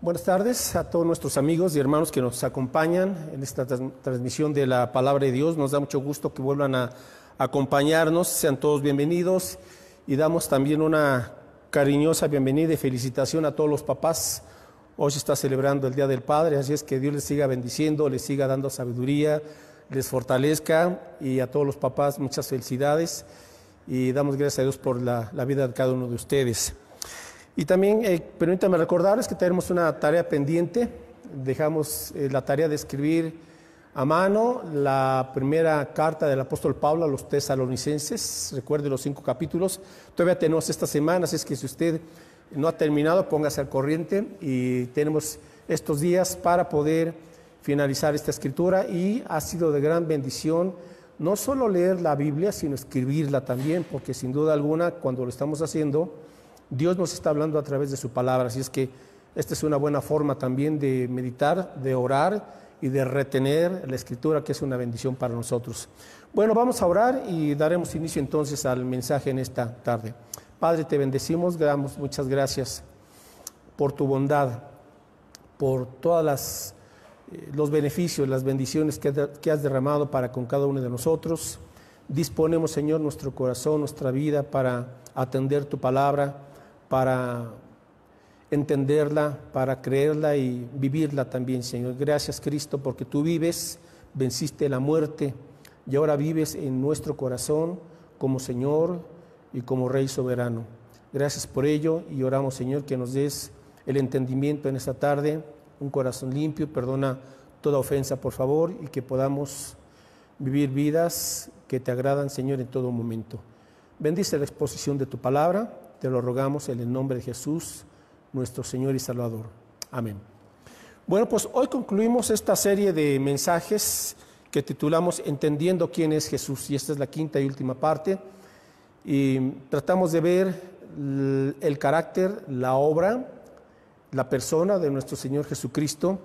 Buenas tardes a todos nuestros amigos y hermanos que nos acompañan en esta transmisión de la Palabra de Dios. Nos da mucho gusto que vuelvan a acompañarnos. Sean todos bienvenidos y damos también una cariñosa bienvenida y felicitación a todos los papás. Hoy se está celebrando el Día del Padre, así es que Dios les siga bendiciendo, les siga dando sabiduría, les fortalezca, y a todos los papás muchas felicidades y damos gracias a Dios por la vida de cada uno de ustedes. Y también permítanme recordarles que tenemos una tarea pendiente. Dejamos la tarea de escribir a mano la primera carta del apóstol Pablo a los tesalonicenses. Recuerde los 5 capítulos. Todavía tenemos esta semana, así es que si usted no ha terminado, póngase al corriente, y tenemos estos días para poder finalizar esta escritura. Y ha sido de gran bendición no solo leer la Biblia, sino escribirla también, porque sin duda alguna cuando lo estamos haciendo, Dios nos está hablando a través de su palabra. Así es que esta es una buena forma también de meditar, de orar y de retener la escritura, que es una bendición para nosotros. Bueno, vamos a orar y daremos inicio entonces al mensaje en esta tarde. Padre, te bendecimos, damos muchas gracias por tu bondad, por todas los beneficios, las bendiciones que has derramado para con cada uno de nosotros. Disponemos, Señor, nuestro corazón, nuestra vida para atender tu palabra, para entenderla, para creerla y vivirla también, Señor. Gracias, Cristo, porque tú vives, venciste la muerte y ahora vives en nuestro corazón como Señor y como Rey soberano. Gracias por ello, y oramos, Señor, que nos des el entendimiento en esta tarde, un corazón limpio, perdona toda ofensa, por favor, y que podamos vivir vidas que te agradan, Señor, en todo momento. Bendice la exposición de tu palabra. Te lo rogamos en el nombre de Jesús, nuestro Señor y Salvador. Amén. Bueno, pues hoy concluimos esta serie de mensajes que titulamos Entendiendo quién es Jesús, y esta es la quinta y última parte, y tratamos de ver el carácter, la obra, la persona de nuestro Señor Jesucristo.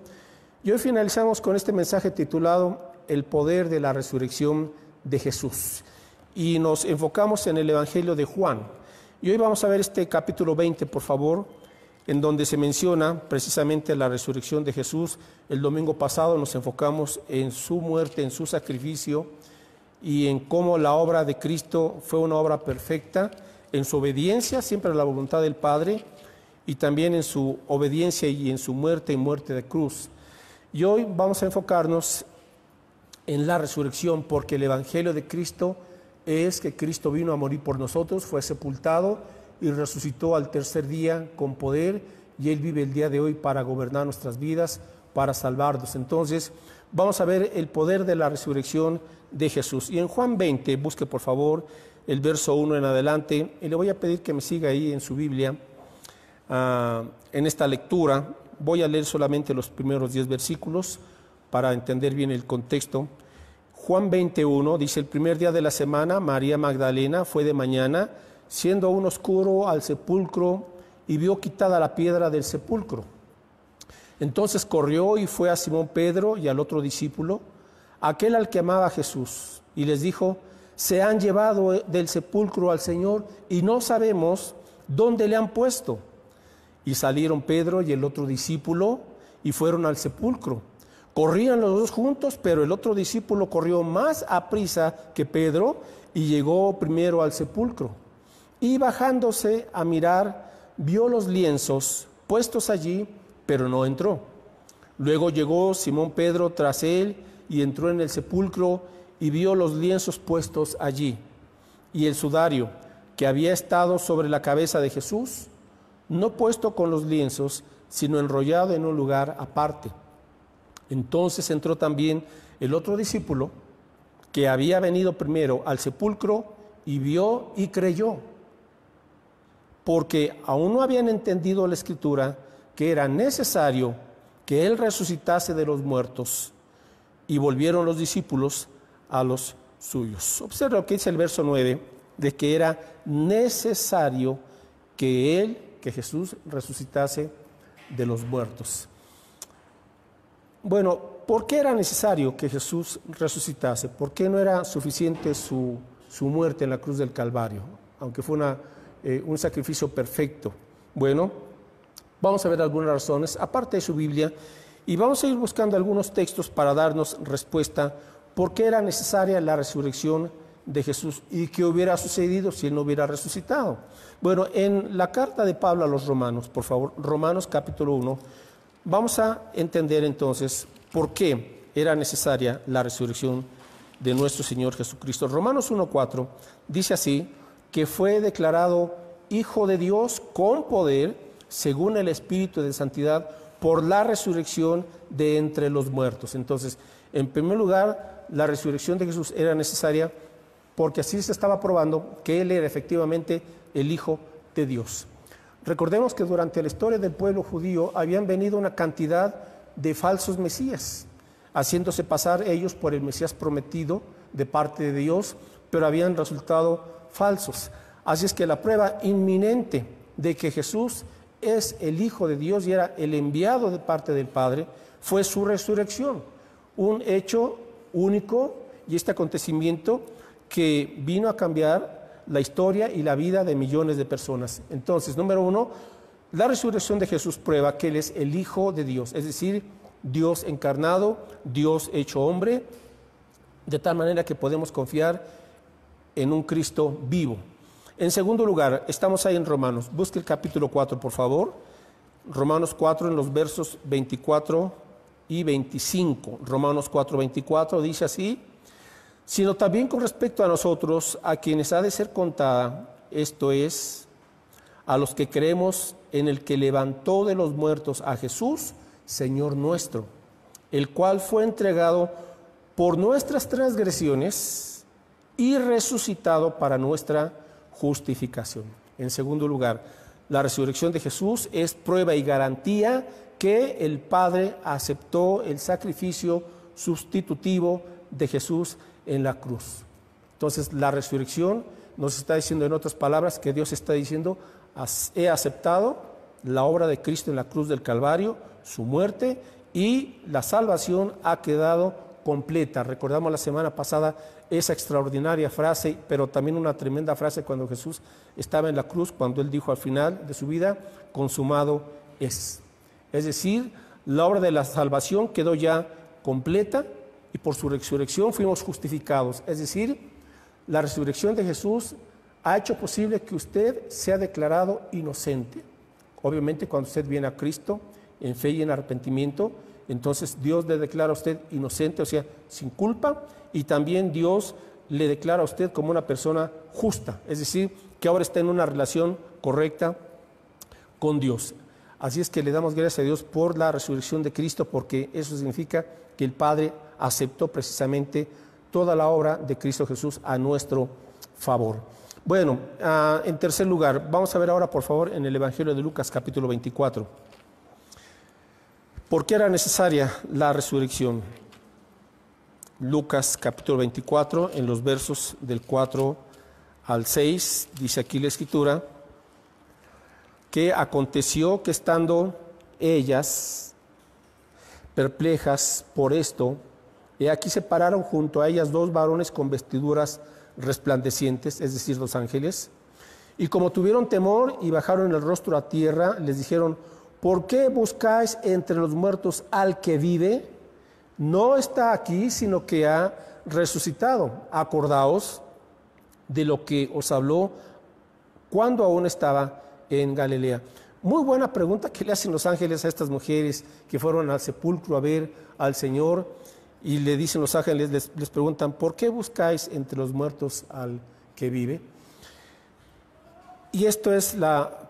Y hoy finalizamos con este mensaje titulado El poder de la resurrección de Jesús, y nos enfocamos en el Evangelio de Juan. Y hoy vamos a ver este capítulo 20, por favor, en donde se menciona precisamente la resurrección de Jesús. El domingo pasado nos enfocamos en su muerte, en su sacrificio, y en cómo la obra de Cristo fue una obra perfecta, en su obediencia siempre a la voluntad del Padre, y también en su obediencia y en su muerte y muerte de cruz. Y hoy vamos a enfocarnos en la resurrección, porque el Evangelio de Cristo es que Cristo vino a morir por nosotros, fue sepultado y resucitó al tercer día con poder, y Él vive el día de hoy para gobernar nuestras vidas, para salvarnos. Entonces, vamos a ver el poder de la resurrección de Jesús. Y en Juan 20, busque por favor el verso 1 en adelante, y le voy a pedir que me siga ahí en su Biblia, en esta lectura. Voy a leer solamente los primeros 10 versículos para entender bien el contexto. Juan 21 dice: el primer día de la semana, María Magdalena fue de mañana, siendo aún oscuro, al sepulcro, y vio quitada la piedra del sepulcro. Entonces corrió y fue a Simón Pedro y al otro discípulo, aquel al que amaba Jesús, y les dijo: se han llevado del sepulcro al Señor y no sabemos dónde le han puesto. Y salieron Pedro y el otro discípulo y fueron al sepulcro. Corrían los dos juntos, pero el otro discípulo corrió más aprisa que Pedro y llegó primero al sepulcro. Y bajándose a mirar, vio los lienzos puestos allí, pero no entró. Luego llegó Simón Pedro tras él y entró en el sepulcro y vio los lienzos puestos allí, y el sudario que había estado sobre la cabeza de Jesús, no puesto con los lienzos, sino enrollado en un lugar aparte. Entonces entró también el otro discípulo, que había venido primero al sepulcro, y vio y creyó, porque aún no habían entendido la Escritura, que era necesario que Él resucitase de los muertos. Y volvieron los discípulos a los suyos. Observa lo que dice el verso 9, de que era necesario que Jesús resucitase de los muertos. Bueno, ¿por qué era necesario que Jesús resucitase? ¿Por qué no era suficiente su muerte en la cruz del Calvario, aunque fue un sacrificio perfecto? Bueno, Vamos a ver algunas razones, aparte de su Biblia, y vamos a ir buscando algunos textos para darnos respuesta por qué era necesaria la resurrección de Jesús y qué hubiera sucedido si Él no hubiera resucitado. Bueno, en la carta de Pablo a los Romanos, por favor, Romanos capítulo 1, vamos a entender entonces por qué era necesaria la resurrección de nuestro Señor Jesucristo. Romanos 1:4 dice así, que fue declarado Hijo de Dios con poder, según el Espíritu de Santidad, por la resurrección de entre los muertos. Entonces, en primer lugar, la resurrección de Jesús era necesaria porque así se estaba probando que Él era efectivamente el Hijo de Dios. Recordemos que durante la historia del pueblo judío habían venido una cantidad de falsos mesías, haciéndose pasar ellos por el Mesías prometido de parte de Dios, pero habían resultado falsos. Así es que la prueba inminente de que Jesús es el Hijo de Dios y era el enviado de parte del Padre fue su resurrección, un hecho único y este acontecimiento que vino a cambiar la historia y la vida de millones de personas. Entonces, número uno, la resurrección de Jesús prueba que Él es el Hijo de Dios, es decir, Dios encarnado, Dios hecho hombre, de tal manera que podemos confiar en un Cristo vivo. En segundo lugar, estamos ahí en Romanos. Busque el capítulo 4, por favor. Romanos 4 en los versos 24 y 25. Romanos 4, 24 dice así, sino también con respecto a nosotros, a quienes ha de ser contada, esto es, a los que creemos en el que levantó de los muertos a Jesús, Señor nuestro, el cual fue entregado por nuestras transgresiones y resucitado para nuestra justificación. En segundo lugar, la resurrección de Jesús es prueba y garantía que el Padre aceptó el sacrificio sustitutivo de Jesús en la cruz. Entonces, la resurrección nos está diciendo, en otras palabras, que Dios está diciendo, he aceptado la obra de Cristo en la cruz del Calvario, su muerte, y la salvación ha quedado completa. Recordamos la semana pasada esa extraordinaria frase, pero también una tremenda frase cuando Jesús estaba en la cruz, cuando Él dijo al final de su vida, consumado es. Es decir, la obra de la salvación quedó ya completa y por su resurrección fuimos justificados. Es decir, la resurrección de Jesús ha hecho posible que usted sea declarado inocente. Obviamente, cuando usted viene a Cristo en fe y en arrepentimiento, entonces Dios le declara a usted inocente, o sea, sin culpa, y también Dios le declara a usted como una persona justa, es decir, que ahora está en una relación correcta con Dios. Así es que le damos gracias a Dios por la resurrección de Cristo, porque eso significa que el Padre aceptó precisamente toda la obra de Cristo Jesús a nuestro favor. Bueno, en tercer lugar, vamos a ver ahora, por favor, en el Evangelio de Lucas, capítulo 24. ¿Por qué era necesaria la resurrección? Lucas, capítulo 24, en los versos del 4 al 6, dice aquí la Escritura, que aconteció que estando ellas perplejas por esto, y aquí se pararon junto a ellas dos varones con vestiduras resplandecientes, es decir, dos ángeles, y como tuvieron temor y bajaron el rostro a tierra, les dijeron, ¿por qué buscáis entre los muertos al que vive? No está aquí, sino que ha resucitado. Acordaos de lo que os habló cuando aún estaba en Galilea. Muy buena pregunta que le hacen los ángeles a estas mujeres que fueron al sepulcro a ver al Señor, y le dicen los ángeles, les preguntan, ¿por qué buscáis entre los muertos al que vive? Y esto es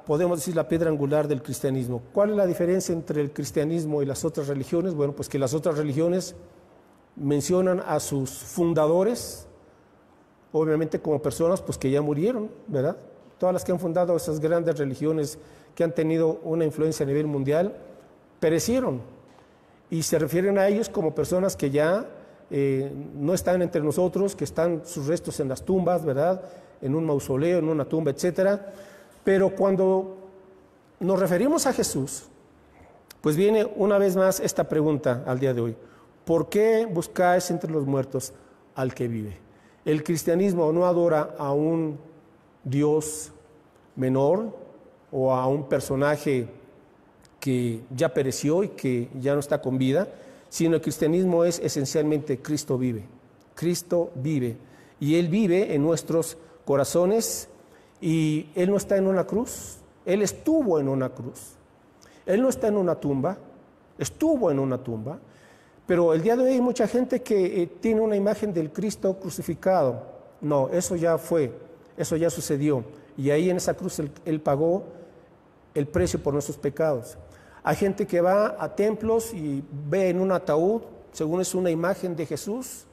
podemos decir, la piedra angular del cristianismo. ¿Cuál es la diferencia entre el cristianismo y las otras religiones? Bueno, pues que las otras religiones mencionan a sus fundadores, obviamente como personas pues que ya murieron, ¿verdad? Todas las que han fundado esas grandes religiones que han tenido una influencia a nivel mundial, perecieron. Y se refieren a ellos como personas que ya no están entre nosotros, que están sus restos en las tumbas, ¿verdad? En un mausoleo, en una tumba, etcétera. Pero cuando nos referimos a Jesús, pues viene una vez más esta pregunta al día de hoy. ¿Por qué buscáis entre los muertos al que vive? El cristianismo no adora a un Dios menor o a un personaje que ya pereció y que ya no está con vida, sino el cristianismo es esencialmente Cristo vive. Cristo vive. Y Él vive en nuestros corazones y Él no está en una cruz, Él estuvo en una cruz. Él no está en una tumba, estuvo en una tumba, pero el día de hoy hay mucha gente que tiene una imagen del Cristo crucificado. No, eso ya fue, eso ya sucedió. Y ahí en esa cruz él pagó el precio por nuestros pecados. Hay gente que va a templos y ve en un ataúd, según es una imagen de Jesús,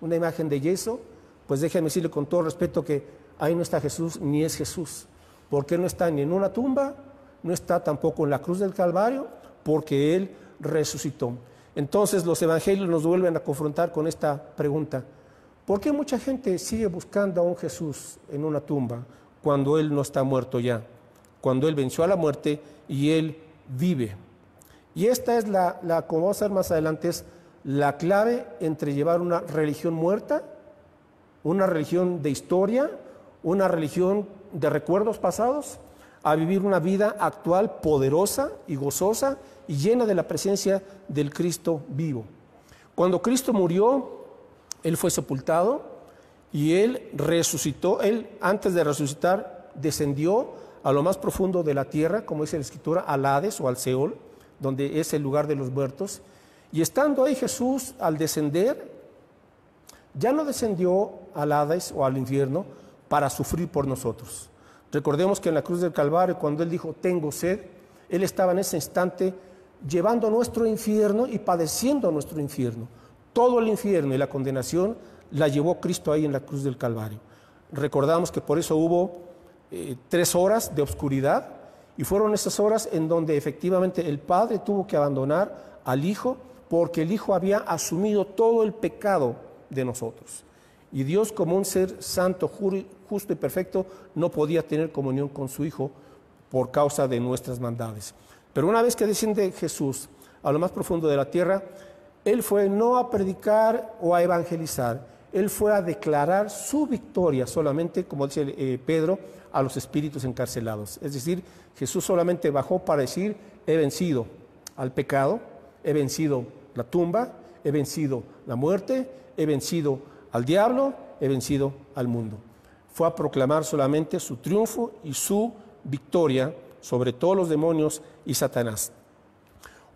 una imagen de yeso, pues déjame decirle con todo respeto que ahí no está Jesús ni es Jesús, porque no está ni en una tumba, no está tampoco en la cruz del Calvario, porque Él resucitó. Entonces los evangelios nos vuelven a confrontar con esta pregunta: ¿por qué mucha gente sigue buscando a un Jesús en una tumba cuando Él no está muerto ya? Cuando Él venció a la muerte y Él vive. Y esta es como vamos a ver más adelante, es la clave entre llevar una religión muerta, una religión de historia, una religión de recuerdos pasados, a vivir una vida actual poderosa y gozosa y llena de la presencia del Cristo vivo. Cuando Cristo murió, Él fue sepultado y Él resucitó. Él, antes de resucitar, descendió a lo más profundo de la tierra, como dice la Escritura, al Hades o al Seol, donde es el lugar de los muertos. Y estando ahí Jesús, al descender, ya no descendió al Hades o al infierno para sufrir por nosotros. Recordemos que en la cruz del Calvario, cuando Él dijo, tengo sed, Él estaba en ese instante llevando nuestro infierno y padeciendo nuestro infierno. Todo el infierno y la condenación la llevó Cristo ahí en la cruz del Calvario. Recordamos que por eso hubo 3 horas de oscuridad, y fueron esas horas en donde efectivamente el Padre tuvo que abandonar al Hijo, porque el Hijo había asumido todo el pecado de nosotros. Y Dios, como un ser santo, justo y perfecto, no podía tener comunión con su Hijo por causa de nuestras maldades. Pero una vez que desciende Jesús a lo más profundo de la tierra, Él fue no a predicar o a evangelizar, Él fue a declarar su victoria solamente, como dice Pedro, a los espíritus encarcelados. Es decir, Jesús solamente bajó para decir, he vencido al pecado, he vencido la tumba, he vencido la muerte, he vencido al diablo, he vencido al mundo. Fue a proclamar solamente su triunfo y su victoria sobre todos los demonios y Satanás.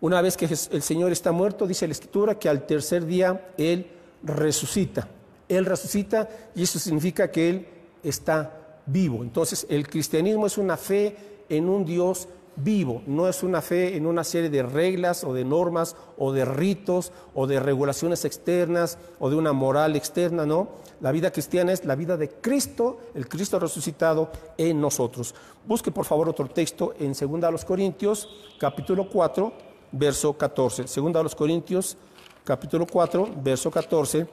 Una vez que el Señor está muerto, dice la Escritura que al tercer día Él resucita. Él resucita y eso significa que Él está vivo. Entonces el cristianismo es una fe en un Dios vivo, no es una fe en una serie de reglas o de normas o de ritos o de regulaciones externas o de una moral externa, no. La vida cristiana es la vida de Cristo, el Cristo resucitado en nosotros. Busque por favor otro texto en 2 Corintios, capítulo 4, verso 14. 2 Corintios, capítulo 4, verso 14,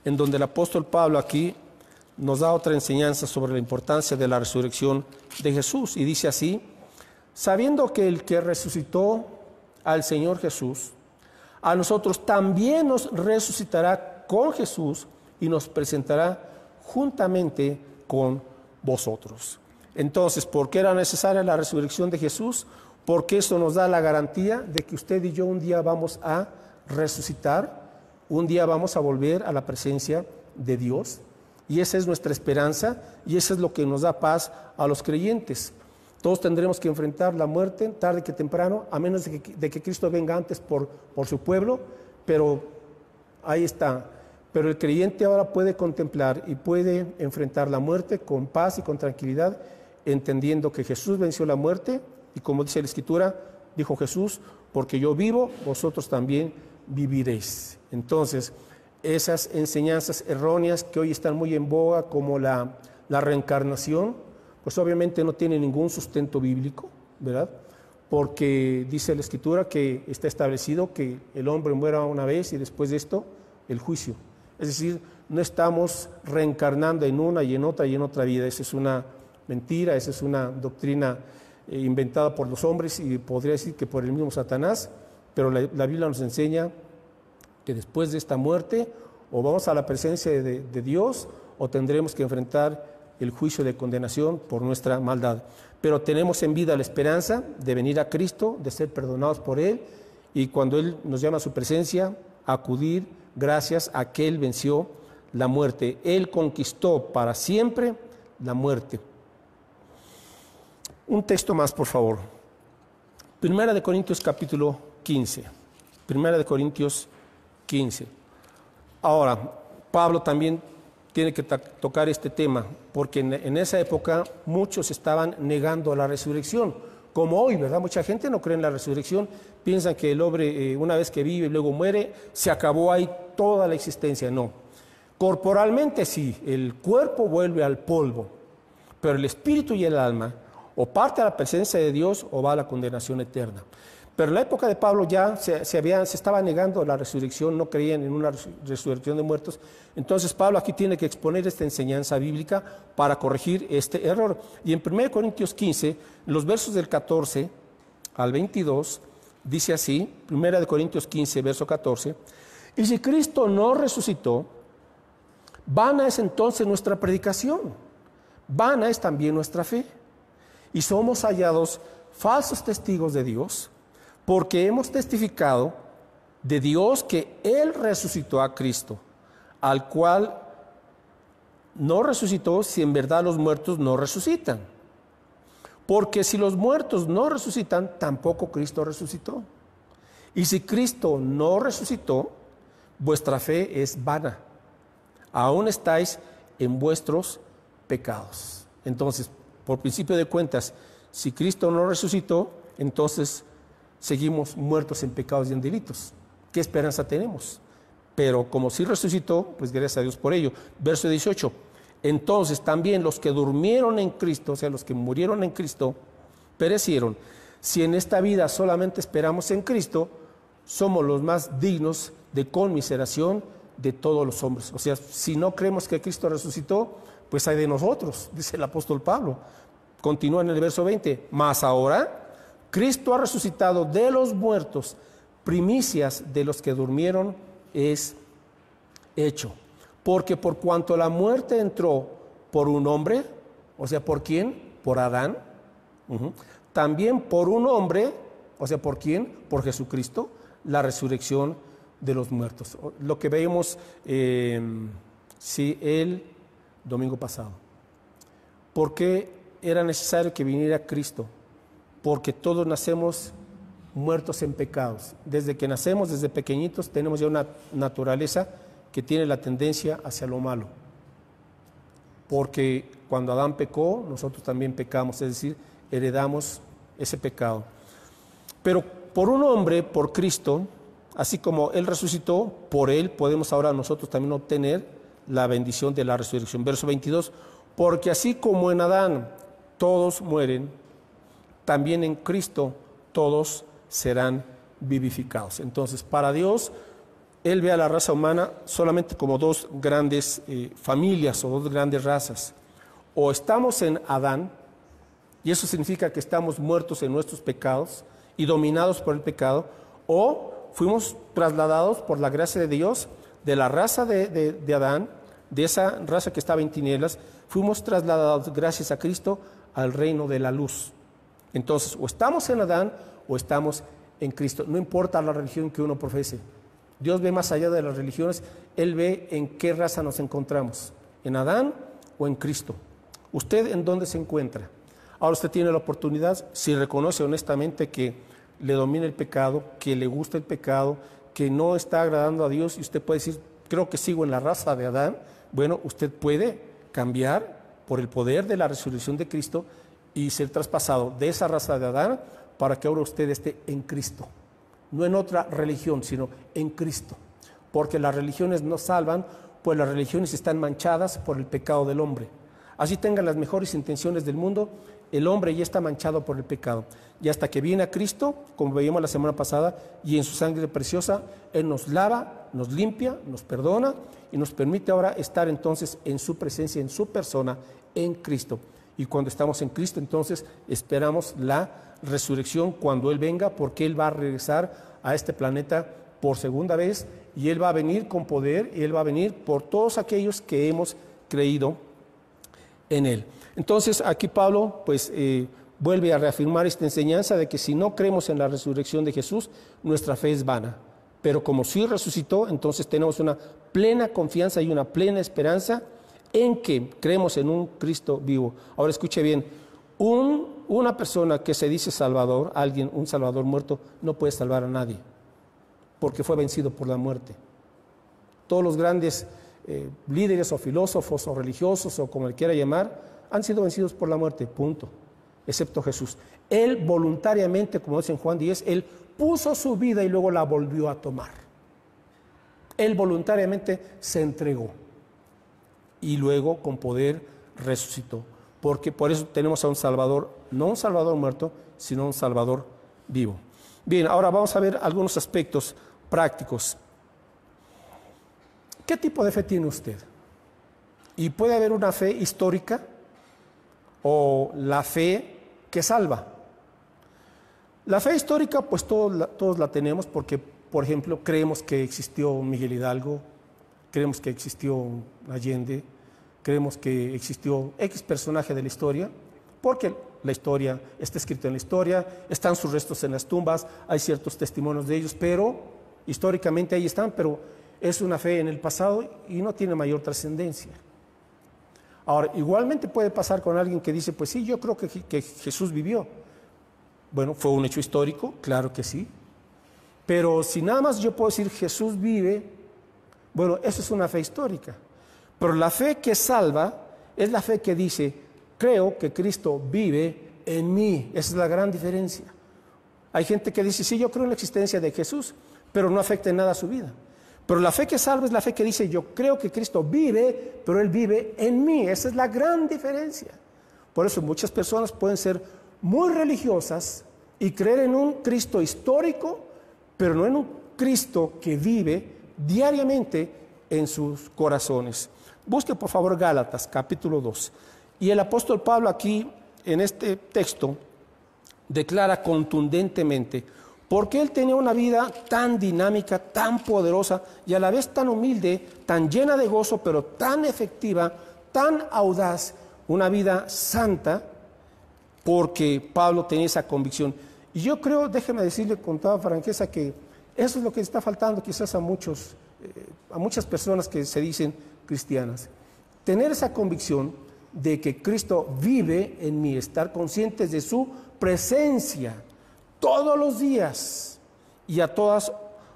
en donde el apóstol Pablo aquí nos da otra enseñanza sobre la importancia de la resurrección de Jesús. Y dice así: sabiendo que el que resucitó al Señor Jesús, a nosotros también nos resucitará con Jesús y nos presentará juntamente con vosotros. Entonces, ¿por qué era necesaria la resurrección de Jesús? Porque eso nos da la garantía de que usted y yo un día vamos a resucitar, un día vamos a volver a la presencia de Dios. Y esa es nuestra esperanza y eso es lo que nos da paz a los creyentes. Todos tendremos que enfrentar la muerte tarde que temprano, a menos de que Cristo venga antes por su pueblo, pero ahí está. Pero el creyente ahora puede contemplar y puede enfrentar la muerte con paz y con tranquilidad, entendiendo que Jesús venció la muerte y, como dice la Escritura, dijo Jesús, porque yo vivo, vosotros también viviréis. Entonces, esas enseñanzas erróneas que hoy están muy en boga, como la reencarnación, pues obviamente no tienen ningún sustento bíblico, ¿verdad? Porque dice la Escritura que está establecido que el hombre muera una vez y después de esto el juicio. Es decir, no estamos reencarnando en una y en otra vida. Esa es una mentira, esa es una doctrina inventada por los hombres y podría decir que por el mismo Satanás, pero la Biblia nos enseña que después de esta muerte o vamos a la presencia de Dios o tendremos que enfrentar el juicio de condenación por nuestra maldad. Pero tenemos en vida la esperanza de venir a Cristo, de ser perdonados por Él, y cuando Él nos llama a su presencia, acudir gracias a que Él venció la muerte. Él conquistó para siempre la muerte. Un texto más, por favor. Primera de Corintios capítulo 15. Primera de Corintios 15. Ahora, Pablo también tiene que tocar este tema, porque en esa época muchos estaban negando la resurrección, como hoy, ¿verdad? Mucha gente no cree en la resurrección, piensan que el hombre una vez que vive y luego muere, se acabó ahí toda la existencia. No, corporalmente sí, el cuerpo vuelve al polvo, pero el espíritu y el alma o parte a la presencia de Dios o va a la condenación eterna. Pero en la época de Pablo ya se estaba negando la resurrección, no creían en una resurrección de muertos. Entonces Pablo aquí tiene que exponer esta enseñanza bíblica para corregir este error. Y en 1 Corintios 15, los versos del 14 al 22, dice así, 1 Corintios 15, verso 14, y si Cristo no resucitó, vana es entonces nuestra predicación, vana es también nuestra fe, y somos hallados falsos testigos de Dios, porque hemos testificado de Dios que Él resucitó a Cristo, al cual no resucitó si en verdad los muertos no resucitan. Porque si los muertos no resucitan, tampoco Cristo resucitó. Y si Cristo no resucitó, vuestra fe es vana. Aún estáis en vuestros pecados. Entonces, por principio de cuentas, si Cristo no resucitó, entonces seguimos muertos en pecados y en delitos. ¿Qué esperanza tenemos? Pero como sí resucitó, pues gracias a Dios por ello. Verso 18. Entonces también los que durmieron en Cristo, o sea, los que murieron en Cristo, perecieron. Si en esta vida solamente esperamos en Cristo, somos los más dignos de conmiseración de todos los hombres. O sea, si no creemos que Cristo resucitó, pues hay de nosotros, dice el apóstol Pablo. Continúa en el verso 20. Mas ahora Cristo ha resucitado de los muertos, primicias de los que durmieron es hecho. Porque por cuanto la muerte entró por un hombre, o sea, ¿por quién? Por Adán. También por un hombre, o sea, ¿por quién? Por Jesucristo, la resurrección de los muertos. Lo que veíamos el domingo pasado. ¿Por qué era necesario que viniera Cristo? Porque todos nacemos muertos en pecados. Desde que nacemos, desde pequeñitos, tenemos ya una naturaleza que tiene la tendencia hacia lo malo. Porque cuando Adán pecó, nosotros también pecamos, es decir, heredamos ese pecado. Pero por un hombre, por Cristo, así como Él resucitó, por Él podemos ahora nosotros también obtener la bendición de la resurrección. Verso 22, porque así como en Adán todos mueren, también en Cristo todos serán vivificados. Entonces, para Dios, Él ve a la raza humana solamente como dos grandes familias o dos grandes razas. O estamos en Adán, y eso significa que estamos muertos en nuestros pecados y dominados por el pecado, o fuimos trasladados por la gracia de Dios de la raza de Adán, de esa raza que estaba en tinieblas, fuimos trasladados gracias a Cristo al reino de la luz. Entonces, o estamos en Adán o estamos en Cristo. No importa la religión que uno profese. Dios ve más allá de las religiones. Él ve en qué raza nos encontramos, en Adán o en Cristo. ¿Usted en dónde se encuentra? Ahora usted tiene la oportunidad, si reconoce honestamente que le domina el pecado, que le gusta el pecado, que no está agradando a Dios, y usted puede decir, creo que sigo en la raza de Adán. Bueno, usted puede cambiar por el poder de la resurrección de Cristo y ser traspasado de esa raza de Adán para que ahora usted esté en Cristo. No en otra religión, sino en Cristo. Porque las religiones no salvan, pues las religiones están manchadas por el pecado del hombre. Así tengan las mejores intenciones del mundo, el hombre ya está manchado por el pecado. Y hasta que viene a Cristo, como veíamos la semana pasada, y en su sangre preciosa, Él nos lava, nos limpia, nos perdona y nos permite ahora estar entonces en su presencia, en su persona, en Cristo. Y cuando estamos en Cristo, entonces esperamos la resurrección cuando Él venga, porque Él va a regresar a este planeta por segunda vez y Él va a venir con poder y Él va a venir por todos aquellos que hemos creído en Él. Entonces aquí Pablo pues vuelve a reafirmar esta enseñanza de que si no creemos en la resurrección de Jesús, nuestra fe es vana. Pero como sí resucitó, entonces tenemos una plena confianza y una plena esperanza en que creemos en un Cristo vivo. Ahora escuche bien, una persona que se dice salvador, un salvador muerto, no puede salvar a nadie, porque fue vencido por la muerte. Todos los grandes líderes o filósofos o religiosos o como le quiera llamar, han sido vencidos por la muerte, punto, excepto Jesús. Él voluntariamente, como dice en Juan 10, Él puso su vida y luego la volvió a tomar. Él voluntariamente se entregó y luego con poder resucitó. Porque por eso tenemos a un Salvador, no un Salvador muerto, sino un Salvador vivo. Bien, ahora vamos a ver algunos aspectos prácticos. ¿Qué tipo de fe tiene usted? Y puede haber una fe histórica o la fe que salva. La fe histórica, pues todos la tenemos porque, por ejemplo, creemos que existió Miguel Hidalgo, creemos que existió Allende, creemos que existió X personaje de la historia, porque la historia está escrita en la historia, están sus restos en las tumbas, hay ciertos testimonios de ellos, pero históricamente ahí están, pero es una fe en el pasado y no tiene mayor trascendencia. Ahora, igualmente puede pasar con alguien que dice, pues sí, yo creo que Jesús vivió. Bueno, ¿fue un hecho histórico? Claro que sí. Pero si nada más yo puedo decir Jesús vive, bueno, eso es una fe histórica. Pero la fe que salva es la fe que dice, creo que Cristo vive en mí. Esa es la gran diferencia. Hay gente que dice, sí, yo creo en la existencia de Jesús, pero no afecta en nada a su vida. Pero la fe que salva es la fe que dice, yo creo que Cristo vive, pero Él vive en mí. Esa es la gran diferencia. Por eso muchas personas pueden ser muy religiosas y creer en un Cristo histórico, pero no en un Cristo que vive diariamente en sus corazones. Busque por favor Gálatas capítulo 2. Y el apóstol Pablo aquí en este texto declara contundentemente porque él tenía una vida tan dinámica, tan poderosa y a la vez tan humilde, tan llena de gozo, pero tan efectiva, tan audaz, una vida santa, porque Pablo tenía esa convicción. Y yo creo, déjeme decirle con toda franqueza, que eso es lo que está faltando quizás a muchas personas que se dicen cristianas. Tener esa convicción de que Cristo vive en mí, estar conscientes de su presencia todos los días y a todas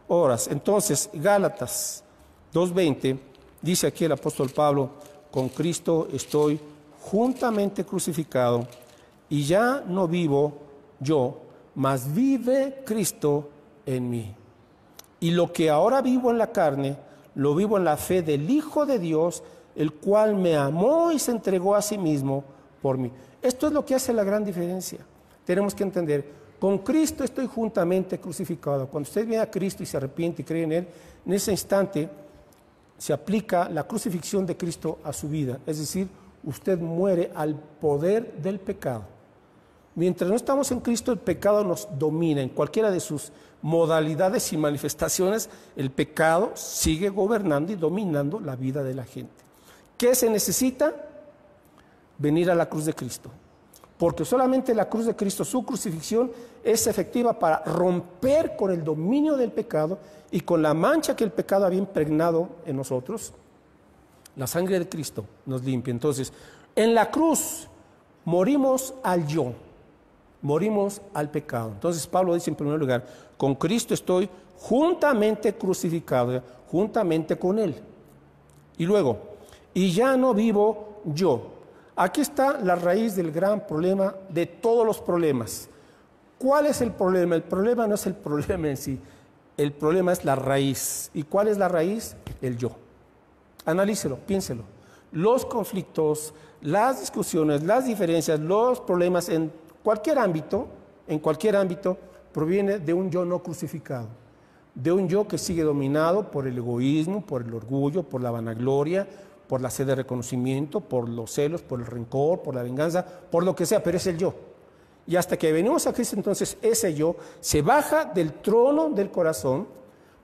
horas. Entonces, Gálatas 2:20, dice aquí el apóstol Pablo, con Cristo estoy juntamente crucificado, y ya no vivo yo, mas vive Cristo en mí. Y lo que ahora vivo en la carne, lo vivo en la fe del Hijo de Dios, el cual me amó y se entregó a sí mismo por mí. Esto es lo que hace la gran diferencia. Tenemos que entender, con Cristo estoy juntamente crucificado. Cuando usted ve a Cristo y se arrepiente y cree en Él, en ese instante se aplica la crucifixión de Cristo a su vida. Es decir, usted muere al poder del pecado. Mientras no estamos en Cristo, el pecado nos domina. En cualquiera de sus modalidades y manifestaciones, el pecado sigue gobernando y dominando la vida de la gente. ¿Qué se necesita? Venir a la cruz de Cristo. Porque solamente la cruz de Cristo, su crucifixión, es efectiva para romper con el dominio del pecado y con la mancha que el pecado había impregnado en nosotros. La sangre de Cristo nos limpia. Entonces, en la cruz morimos al yo, morimos al pecado. Entonces Pablo dice en primer lugar, con Cristo estoy juntamente crucificado, juntamente con Él. Y luego, y ya no vivo yo. Aquí está la raíz del gran problema de todos los problemas. ¿Cuál es el problema? El problema no es el problema en sí, el problema es la raíz. ¿Y cuál es la raíz? El yo. Analícelo, piénselo. Los conflictos, las discusiones, las diferencias, los problemas en cualquier ámbito, proviene de un yo no crucificado, de un yo que sigue dominado por el egoísmo, por el orgullo, por la vanagloria, por la sed de reconocimiento, por los celos, por el rencor, por la venganza, por lo que sea, pero es el yo. Y hasta que venimos a Cristo, entonces ese yo se baja del trono del corazón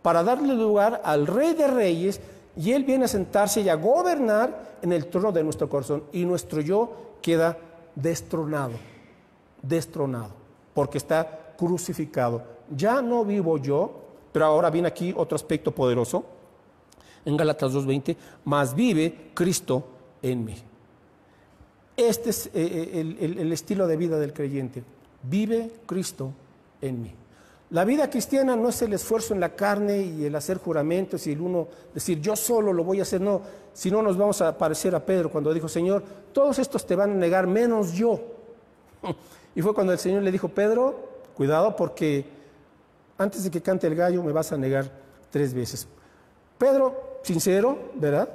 para darle lugar al Rey de Reyes, y Él viene a sentarse y a gobernar en el trono de nuestro corazón, y nuestro yo queda destronado, porque está crucificado. Ya no vivo yo, pero ahora viene aquí otro aspecto poderoso, en Gálatas 2:20, mas vive Cristo en mí. Este es el estilo de vida del creyente. Vive Cristo en mí. La vida cristiana no es el esfuerzo en la carne y el hacer juramentos y el uno decir yo solo lo voy a hacer, no. Si no nos vamos a parecer a Pedro cuando dijo, Señor, todos estos te van a negar menos yo. Y fue cuando el Señor le dijo, Pedro, cuidado porque antes de que cante el gallo me vas a negar 3 veces. Pedro, sincero, ¿verdad?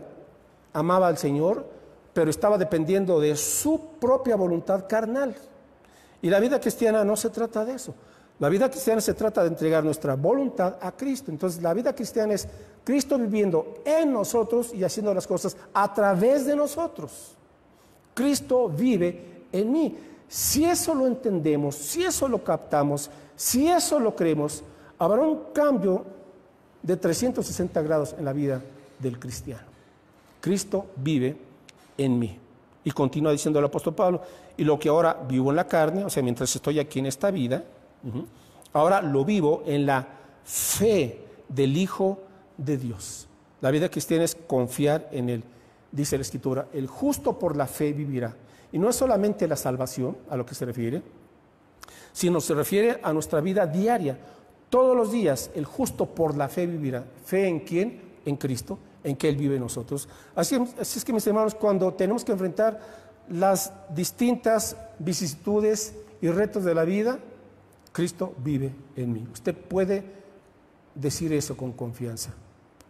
Amaba al Señor, pero estaba dependiendo de su propia voluntad carnal. Y la vida cristiana no se trata de eso. La vida cristiana se trata de entregar nuestra voluntad a Cristo. Entonces la vida cristiana es Cristo viviendo en nosotros y haciendo las cosas a través de nosotros. Cristo vive en mí. Si eso lo entendemos, si eso lo captamos, si eso lo creemos, habrá un cambio de 360 grados en la vida del cristiano. Cristo vive en mí. Y continúa diciendo el apóstol Pablo, y lo que ahora vivo en la carne, o sea, mientras estoy aquí en esta vida, ahora lo vivo en la fe del Hijo de Dios. La vida cristiana es confiar en Él. Dice la Escritura, el justo por la fe vivirá. Y no es solamente la salvación a lo que se refiere, sino se refiere a nuestra vida diaria. Todos los días el justo por la fe vivirá. ¿Fe en quién? En Cristo, en que Él vive en nosotros. Así es que, mis hermanos, cuando tenemos que enfrentar las distintas vicisitudes y retos de la vida, Cristo vive en mí. Usted puede decir eso con confianza.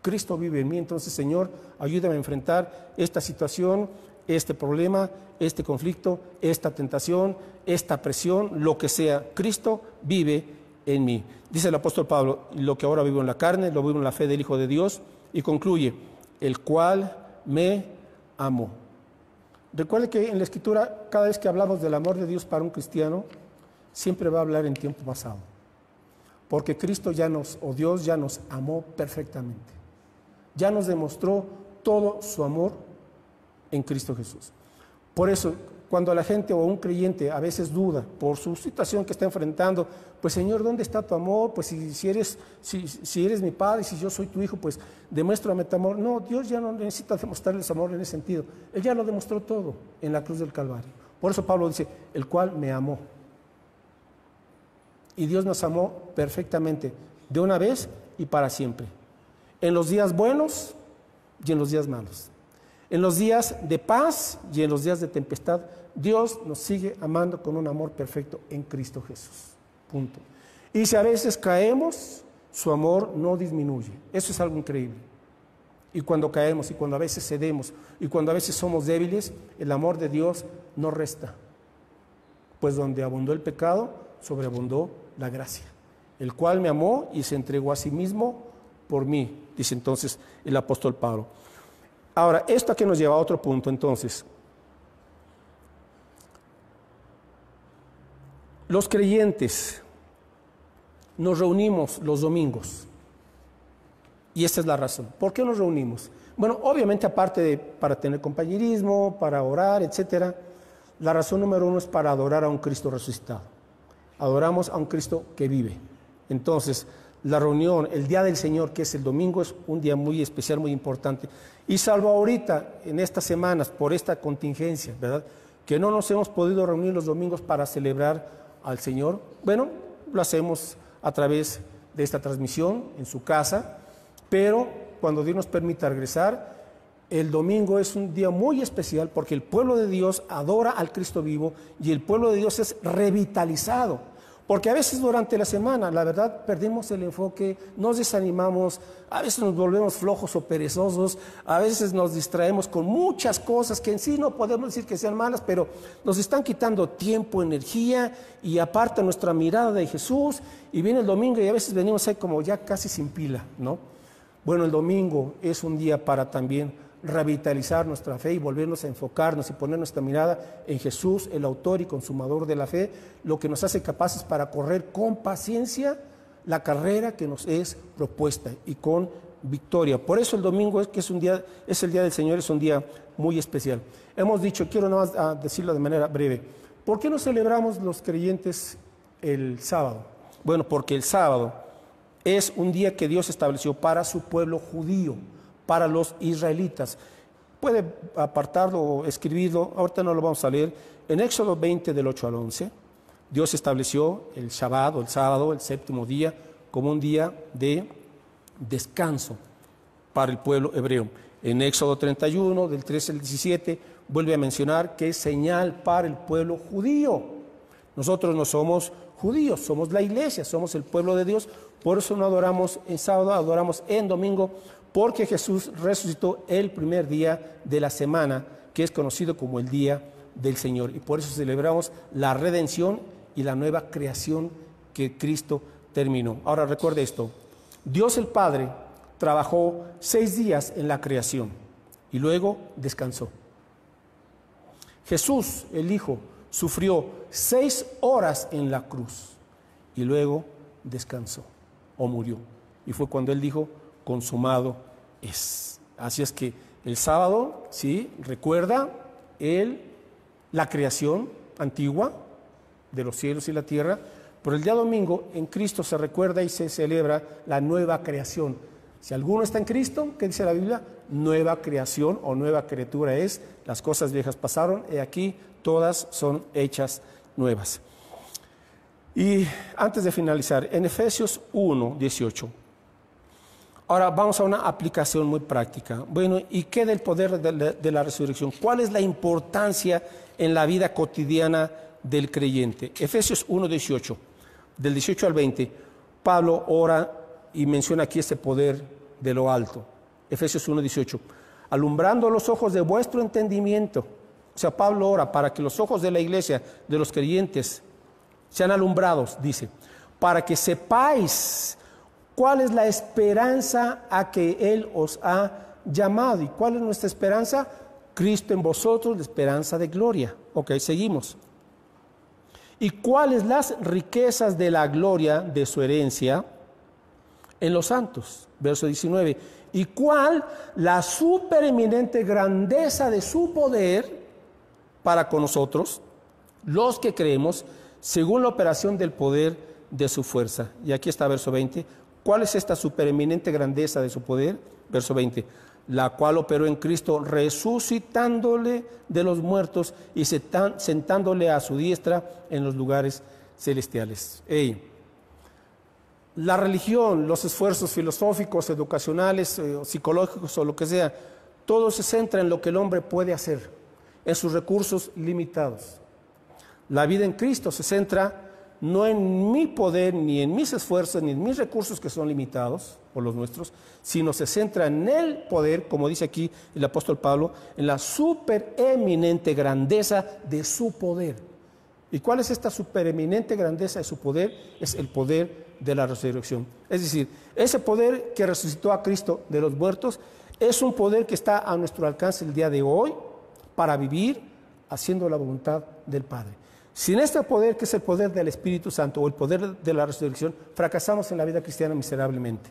Cristo vive en mí, entonces, Señor, ayúdame a enfrentar esta situación, este problema, este conflicto, esta tentación, esta presión, lo que sea. Cristo vive en mí. Dice el apóstol Pablo, lo que ahora vivo en la carne, lo vivo en la fe del Hijo de Dios, y concluye, el cual me amó. Recuerde que en la Escritura, cada vez que hablamos del amor de Dios para un cristiano, siempre va a hablar en tiempo pasado, porque Cristo Dios ya nos amó perfectamente, ya nos demostró todo su amor en Cristo Jesús. Por eso, cuando la gente o un creyente a veces duda por su situación que está enfrentando, pues Señor, ¿dónde está tu amor? Pues si eres mi padre, si yo soy tu hijo, pues demuéstrame tu amor. No, Dios ya no necesita demostrarles amor en ese sentido. Él ya lo demostró todo en la cruz del Calvario. Por eso Pablo dice, el cual me amó. Y Dios nos amó perfectamente, de una vez y para siempre. En los días buenos y en los días malos. En los días de paz y en los días de tempestad, Dios nos sigue amando con un amor perfecto en Cristo Jesús. Punto. Y si a veces caemos, su amor no disminuye. Eso es algo increíble. Y cuando caemos, y cuando a veces cedemos, y cuando a veces somos débiles, el amor de Dios no resta. Pues donde abundó el pecado, sobreabundó la gracia. El cual me amó y se entregó a sí mismo por mí, dice entonces el apóstol Pablo. Ahora, esto aquí nos lleva a otro punto entonces. Los creyentes nos reunimos los domingos. Y esta es la razón. ¿Por qué nos reunimos? Bueno, obviamente aparte de para tener compañerismo, para orar, etcétera, la razón número 1 es para adorar a un Cristo resucitado. Adoramos a un Cristo que vive. Entonces, la reunión, el día del Señor, que es el domingo, es un día muy especial, muy importante. Y salvo ahorita, en estas semanas, por esta contingencia, ¿verdad?, que no nos hemos podido reunir los domingos para celebrar al Señor, bueno, lo hacemos a través de esta transmisión en su casa, pero cuando Dios nos permita regresar, el domingo es un día muy especial porque el pueblo de Dios adora al Cristo vivo y el pueblo de Dios es revitalizado. Porque a veces durante la semana, la verdad, perdemos el enfoque, nos desanimamos, a veces nos volvemos flojos o perezosos, a veces nos distraemos con muchas cosas que en sí no podemos decir que sean malas, pero nos están quitando tiempo, energía y aparte nuestra mirada de Jesús. Y viene el domingo y a veces venimos ahí como ya casi sin pila, ¿no? Bueno, el domingo es un día para también revitalizar nuestra fe y volvernos a enfocarnos y poner nuestra mirada en Jesús, el autor y consumador de la fe, lo que nos hace capaces para correr con paciencia la carrera que nos es propuesta y con victoria. Por eso el domingo es el día del Señor, es un día muy especial. Hemos dicho, quiero nada más decirlo de manera breve, ¿por qué no celebramos los creyentes el sábado? Bueno, porque el sábado es un día que Dios estableció para su pueblo judío, para los israelitas. Puede apartarlo o escribirlo, ahorita no lo vamos a leer. En Éxodo 20 del 8 al 11, Dios estableció el Shabbat o el sábado, el séptimo día, como un día de descanso para el pueblo hebreo. En Éxodo 31, del 13 al 17, vuelve a mencionar que es señal para el pueblo judío. Nosotros no somos judíos, somos la iglesia, somos el pueblo de Dios, por eso no adoramos en sábado, adoramos en domingo, porque Jesús resucitó el primer día de la semana, que es conocido como el día del Señor, y por eso celebramos la redención y la nueva creación que Cristo terminó. Ahora recuerde esto, Dios el Padre trabajó 6 días en la creación y luego descansó. Jesús, el Hijo, sufrió 6 horas en la cruz y luego descansó o murió. Y fue cuando Él dijo, consumado es. Así es que el sábado, sí, recuerda la creación antigua de los cielos y la tierra, pero el día domingo en Cristo se recuerda y se celebra la nueva creación. Si alguno está en Cristo, ¿qué dice la Biblia? Nueva creación o nueva criatura es, las cosas viejas pasaron y aquí todas son hechas nuevas. Y antes de finalizar, en Efesios 1, 18, ahora vamos a una aplicación muy práctica. Bueno, ¿y qué del poder de la resurrección? ¿Cuál es la importancia en la vida cotidiana del creyente? Efesios 1, 18, del 18 al 20, Pablo ora y menciona aquí este poder de lo alto. Efesios 1, 18, alumbrando los ojos de vuestro entendimiento. O sea, Pablo ora para que los ojos de la iglesia, de los creyentes, sean alumbrados, dice, para que sepáis cuál es la esperanza a que Él os ha llamado. ¿Y cuál es nuestra esperanza? Cristo en vosotros, la esperanza de gloria. Ok, seguimos. ¿Y cuáles las riquezas de la gloria de su herencia en los santos? Verso 19. ¿Y cuál la supereminente grandeza de su poder para con nosotros, los que creemos, según la operación del poder de su fuerza? Y aquí está verso 20. ¿Cuál es esta supereminente grandeza de su poder? Verso 20. La cual operó en Cristo resucitándole de los muertos y sentándole a su diestra en los lugares celestiales. La religión, los esfuerzos filosóficos, educacionales, psicológicos o lo que sea, todo se centra en lo que el hombre puede hacer, en sus recursos limitados. La vida en Cristo se centra no en mi poder, ni en mis esfuerzos, ni en mis recursos que son limitados, por los nuestros, sino se centra en el poder, como dice aquí el apóstol Pablo, en la supereminente grandeza de su poder. ¿Y cuál es esta supereminente grandeza de su poder? Es el poder de la resurrección. Es decir, ese poder que resucitó a Cristo de los muertos es un poder que está a nuestro alcance el día de hoy para vivir haciendo la voluntad del Padre. Sin este poder, que es el poder del Espíritu Santo o el poder de la resurrección, fracasamos en la vida cristiana miserablemente.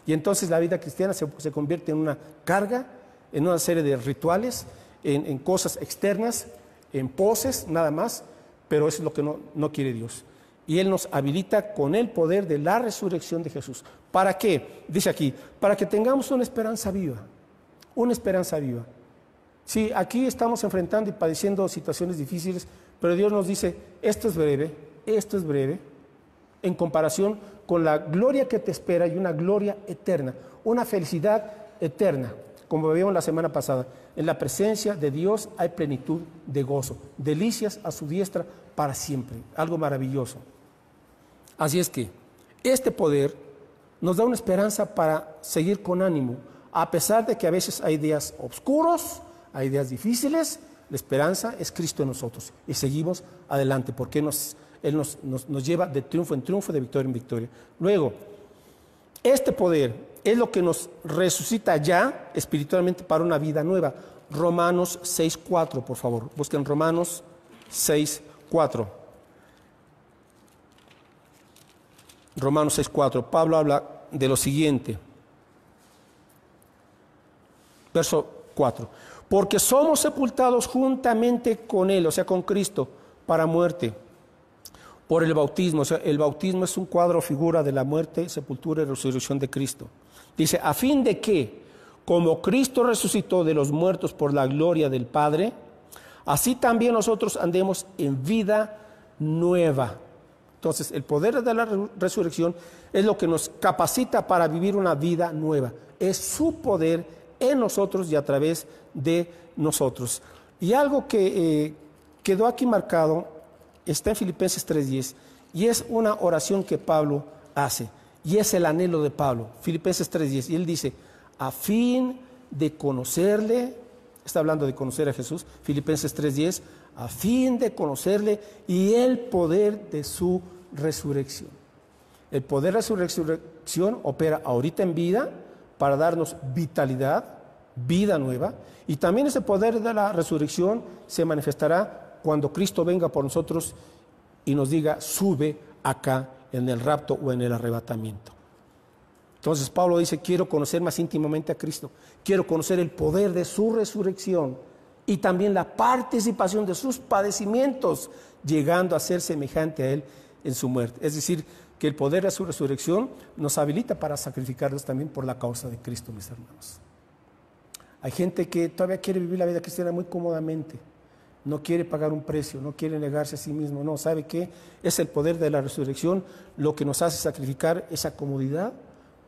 Y entonces la vida cristiana se convierte en una carga, en una serie de rituales, en cosas externas, en poses, nada más, pero eso es lo que no quiere Dios. Y Él nos habilita con el poder de la resurrección de Jesús. ¿Para qué? Dice aquí, para que tengamos una esperanza viva, una esperanza viva. Sí, aquí estamos enfrentando y padeciendo situaciones difíciles, pero Dios nos dice, esto es breve, en comparación con la gloria que te espera y una gloria eterna, una felicidad eterna, como veíamos la semana pasada. En la presencia de Dios hay plenitud de gozo, delicias a su diestra para siempre, algo maravilloso. Así es que este poder nos da una esperanza para seguir con ánimo, a pesar de que a veces hay días oscuros, hay días difíciles. La esperanza es Cristo en nosotros y seguimos adelante porque Él nos lleva de triunfo en triunfo, de victoria en victoria. Luego, este poder es lo que nos resucita ya espiritualmente para una vida nueva. Romanos 6:4, por favor. Busquen Romanos 6:4. Romanos 6:4. Pablo habla de lo siguiente. Verso 4. Porque somos sepultados juntamente con Él, o sea, con Cristo, para muerte, por el bautismo. O sea, el bautismo es un cuadro o figura de la muerte, sepultura y resurrección de Cristo. Dice, a fin de que, como Cristo resucitó de los muertos por la gloria del Padre, así también nosotros andemos en vida nueva. Entonces, el poder de la resurrección es lo que nos capacita para vivir una vida nueva. Es su poder en nosotros y a través de nosotros. Y algo que quedó aquí marcado está en Filipenses 3:10 y es una oración que Pablo hace y es el anhelo de Pablo. Filipenses 3:10 y él dice, a fin de conocerle, está hablando de conocer a Jesús, Filipenses 3:10, a fin de conocerle y el poder de su resurrección. El poder de su resurrección opera ahorita en vida para darnos vitalidad, vida nueva, y también ese poder de la resurrección se manifestará cuando Cristo venga por nosotros y nos diga, sube acá en el rapto o en el arrebatamiento. Entonces Pablo dice, quiero conocer más íntimamente a Cristo, quiero conocer el poder de su resurrección y también la participación de sus padecimientos, llegando a ser semejante a Él en su muerte. Es decir, que el poder de su resurrección nos habilita para sacrificarnos también por la causa de Cristo, mis hermanos. Hay gente que todavía quiere vivir la vida cristiana muy cómodamente, no quiere pagar un precio, no quiere negarse a sí mismo, no, ¿sabe qué? Es el poder de la resurrección lo que nos hace sacrificar esa comodidad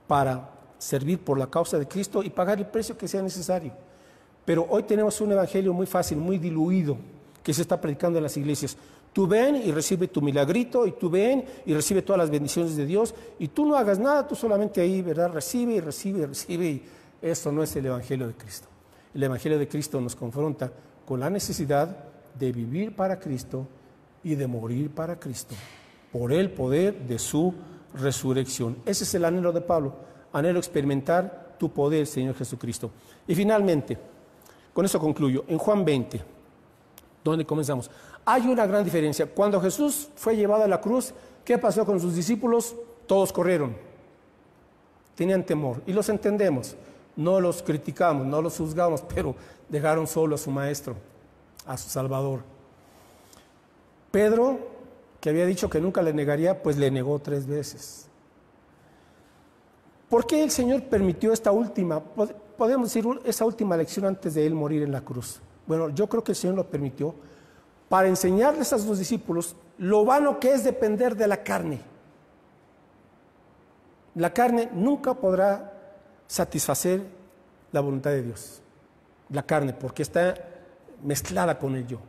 para servir por la causa de Cristo y pagar el precio que sea necesario. Pero hoy tenemos un evangelio muy fácil, muy diluido, que se está predicando en las iglesias. Tú ven y recibe tu milagrito, y tú ven y recibe todas las bendiciones de Dios, y tú no hagas nada, tú solamente ahí, ¿verdad? Recibe y recibe y recibe, y eso no es el evangelio de Cristo. El evangelio de Cristo nos confronta con la necesidad de vivir para Cristo y de morir para Cristo, por el poder de su resurrección. Ese es el anhelo de Pablo, anhelo experimentar tu poder, Señor Jesucristo. Y finalmente, con eso concluyo, en Juan 20, donde comenzamos, hay una gran diferencia. Cuando Jesús fue llevado a la cruz, ¿qué pasó con sus discípulos? Todos corrieron, tenían temor, y los entendemos, no los criticamos, no los juzgamos, pero dejaron solo a su maestro, a su Salvador. Pedro, que había dicho que nunca le negaría, pues le negó 3 veces. ¿Por qué el Señor permitió esta última, podemos decir, esa última lección antes de Él morir en la cruz? Bueno, yo creo que el Señor lo permitió para enseñarles a sus discípulos lo vano que es depender de la carne. La carne nunca podrá satisfacer la voluntad de Dios. La carne, porque está mezclada con el yo.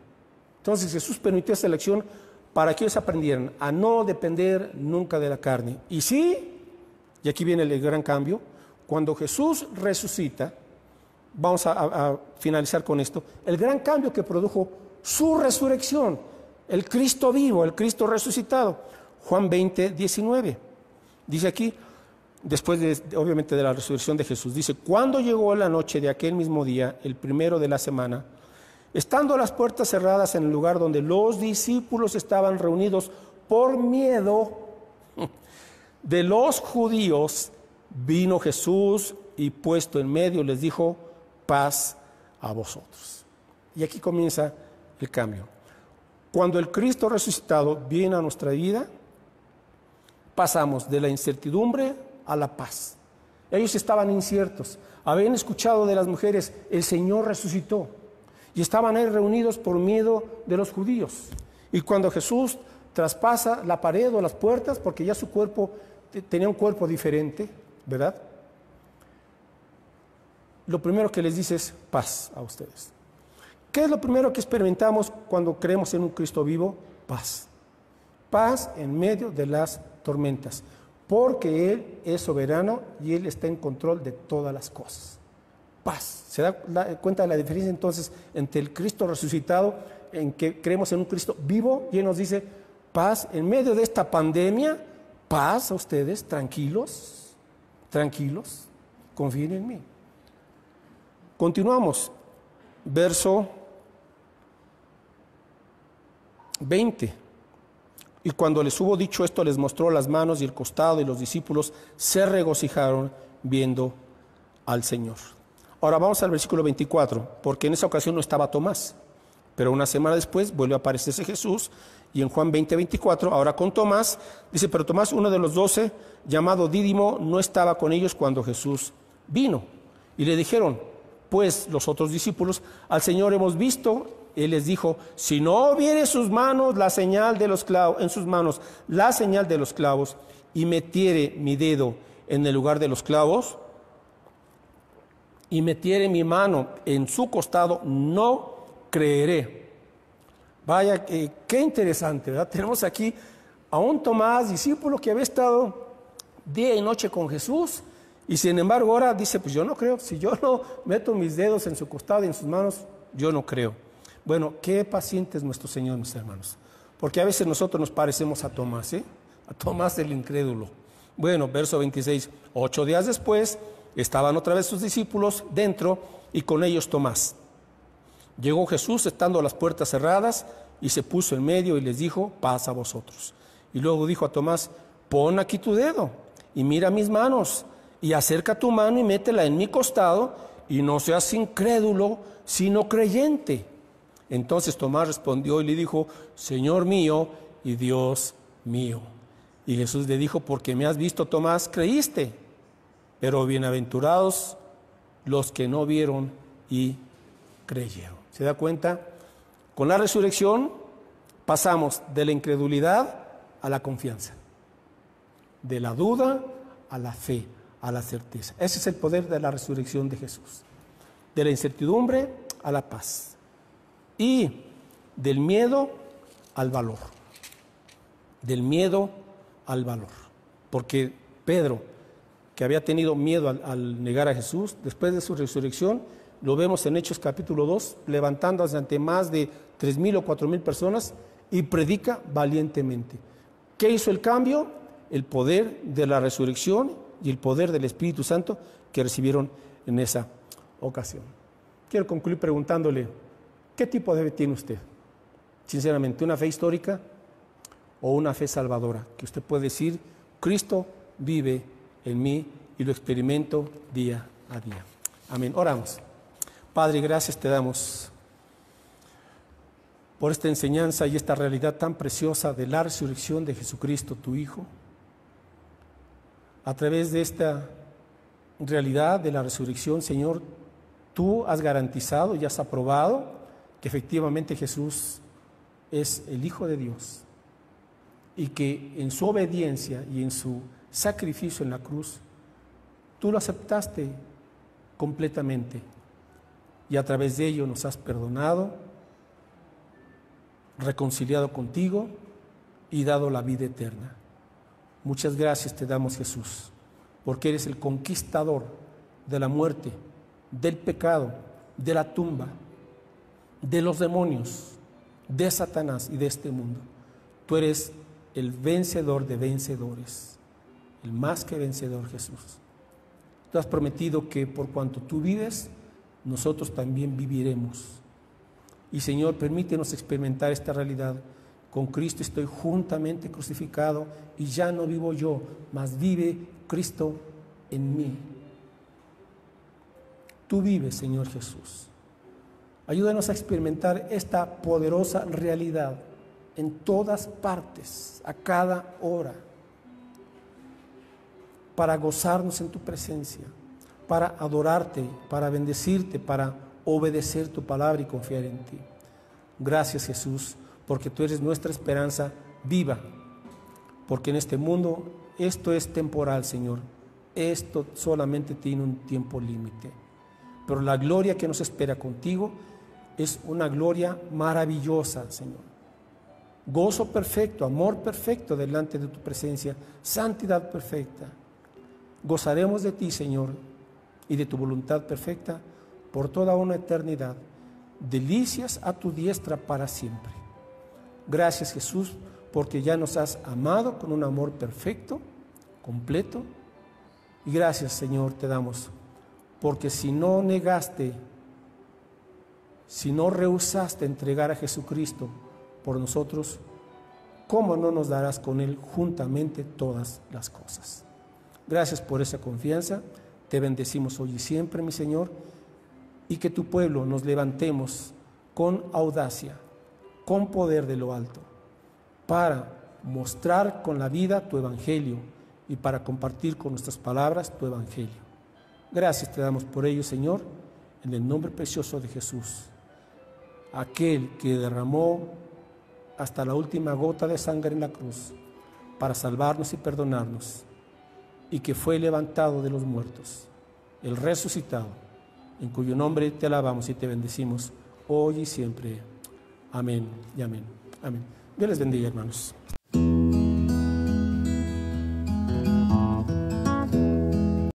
Entonces Jesús permitió esta lección para que ellos aprendieran a no depender nunca de la carne. Y sí, y aquí viene el gran cambio, cuando Jesús resucita, vamos a finalizar con esto, el gran cambio que produjo su resurrección, el Cristo vivo, el Cristo resucitado. Juan 20, 19. Dice aquí, después obviamente de la resurrección de Jesús, dice, cuando llegó la noche de aquel mismo día, el primero de la semana, estando las puertas cerradas en el lugar donde los discípulos estaban reunidos por miedo de los judíos, vino Jesús y puesto en medio les dijo, paz a vosotros. Y aquí comienza el cambio. Cuando el Cristo resucitado viene a nuestra vida, pasamos de la incertidumbre a la paz. Ellos estaban inciertos, habían escuchado de las mujeres, el Señor resucitó, y estaban ahí reunidos por miedo de los judíos. Y cuando Jesús traspasa la pared o las puertas, porque ya su cuerpo tenía un cuerpo diferente, ¿verdad? Lo primero que les dice es paz a ustedes. ¿Qué es lo primero que experimentamos cuando creemos en un Cristo vivo? Paz. Paz en medio de las tormentas, porque Él es soberano y Él está en control de todas las cosas. Paz. ¿Se da cuenta de la diferencia entonces entre el Cristo resucitado, en que creemos en un Cristo vivo, y Él nos dice paz en medio de esta pandemia? Paz a ustedes, tranquilos, tranquilos, confíen en mí. Continuamos, verso 20. Y cuando les hubo dicho esto, les mostró las manos y el costado, y los discípulos se regocijaron viendo al Señor. Ahora vamos al versículo 24, porque en esa ocasión no estaba Tomás, pero una semana después vuelve a aparecerse Jesús, y en Juan 20:24, ahora con Tomás, dice, pero Tomás, uno de los 12, llamado Dídimo, no estaba con ellos cuando Jesús vino. Y le dijeron, pues los otros discípulos, al Señor hemos visto. Él les dijo, si no viere sus manos la señal de los clavos, en sus manos la señal de los clavos, y metiere mi dedo en el lugar de los clavos, y metiere mi mano en su costado, no creeré. Vaya, qué interesante, ¿verdad? Tenemos aquí a un Tomás, discípulo que había estado día y noche con Jesús, y sin embargo ahora dice, pues yo no creo, si yo no meto mis dedos en su costado y en sus manos, yo no creo. Bueno, qué paciente es nuestro Señor, mis hermanos, porque a veces nosotros nos parecemos a Tomás, a Tomás el incrédulo. Bueno, verso 26, 8 días después, estaban otra vez sus discípulos dentro y con ellos Tomás. Llegó Jesús estando las puertas cerradas y se puso en medio y les dijo, paz a vosotros. Y luego dijo a Tomás, pon aquí tu dedo y mira mis manos y acerca tu mano y métela en mi costado y no seas incrédulo, sino creyente. Entonces Tomás respondió y le dijo, Señor mío y Dios mío. Y Jesús le dijo, porque me has visto, Tomás, creíste. Pero bienaventurados los que no vieron y creyeron. ¿Se da cuenta? Con la resurrección pasamos de la incredulidad a la confianza, de la duda a la fe, a la certeza. Ese es el poder de la resurrección de Jesús. De la incertidumbre a la paz. Y del miedo al valor. Del miedo al valor. Porque Pedro, que había tenido miedo al negar a Jesús, después de su resurrección, lo vemos en Hechos capítulo 2, levantándose ante más de 3,000 o 4,000 personas y predica valientemente. ¿Qué hizo el cambio? El poder de la resurrección y el poder del Espíritu Santo que recibieron en esa ocasión. Quiero concluir preguntándole, ¿qué tipo de fe tiene usted? Sinceramente, ¿una fe histórica o una fe salvadora? Que usted puede decir, Cristo vive en mí y lo experimento día a día. Amén. Oramos. Padre, gracias te damos por esta enseñanza y esta realidad tan preciosa de la resurrección de Jesucristo, tu Hijo. A través de esta realidad de la resurrección, Señor, tú has garantizado y has aprobado que efectivamente Jesús es el Hijo de Dios y que en su obediencia y en su sacrificio en la cruz, tú lo aceptaste completamente y a través de ello nos has perdonado, reconciliado contigo y dado la vida eterna. Muchas gracias te damos, Jesús, porque eres el conquistador de la muerte, del pecado, de la tumba, de los demonios, de Satanás y de este mundo. Tú eres el vencedor de vencedores, el más que vencedor, Jesús. Tú has prometido que por cuanto tú vives, nosotros también viviremos. Y Señor, permítenos experimentar esta realidad. Con Cristo estoy juntamente crucificado y ya no vivo yo, mas vive Cristo en mí. Tú vives, Señor Jesús. Ayúdanos a experimentar esta poderosa realidad en todas partes, a cada hora, para gozarnos en tu presencia, para adorarte, para bendecirte, para obedecer tu palabra y confiar en ti. Gracias, Jesús, porque tú eres nuestra esperanza viva, porque en este mundo esto es temporal, Señor. Esto solamente tiene un tiempo límite, pero la gloria que nos espera contigo es una gloria maravillosa, Señor. Gozo perfecto, amor perfecto delante de tu presencia, santidad perfecta. Gozaremos de ti, Señor, y de tu voluntad perfecta por toda una eternidad. Delicias a tu diestra para siempre. Gracias, Jesús, porque ya nos has amado con un amor perfecto, completo. Y gracias, Señor, te damos, porque si no negaste, si no rehusaste entregar a Jesucristo por nosotros, ¿cómo no nos darás con Él juntamente todas las cosas? Gracias por esa confianza. Te bendecimos hoy y siempre, mi Señor, y que tu pueblo nos levantemos con audacia, con poder de lo alto, para mostrar con la vida tu evangelio y para compartir con nuestras palabras tu evangelio. Gracias te damos por ello, Señor, en el nombre precioso de Jesús, aquel que derramó hasta la última gota de sangre en la cruz para salvarnos y perdonarnos, y que fue levantado de los muertos, el resucitado, en cuyo nombre te alabamos y te bendecimos hoy y siempre. Amén y amén. Amén. Dios les bendiga, hermanos.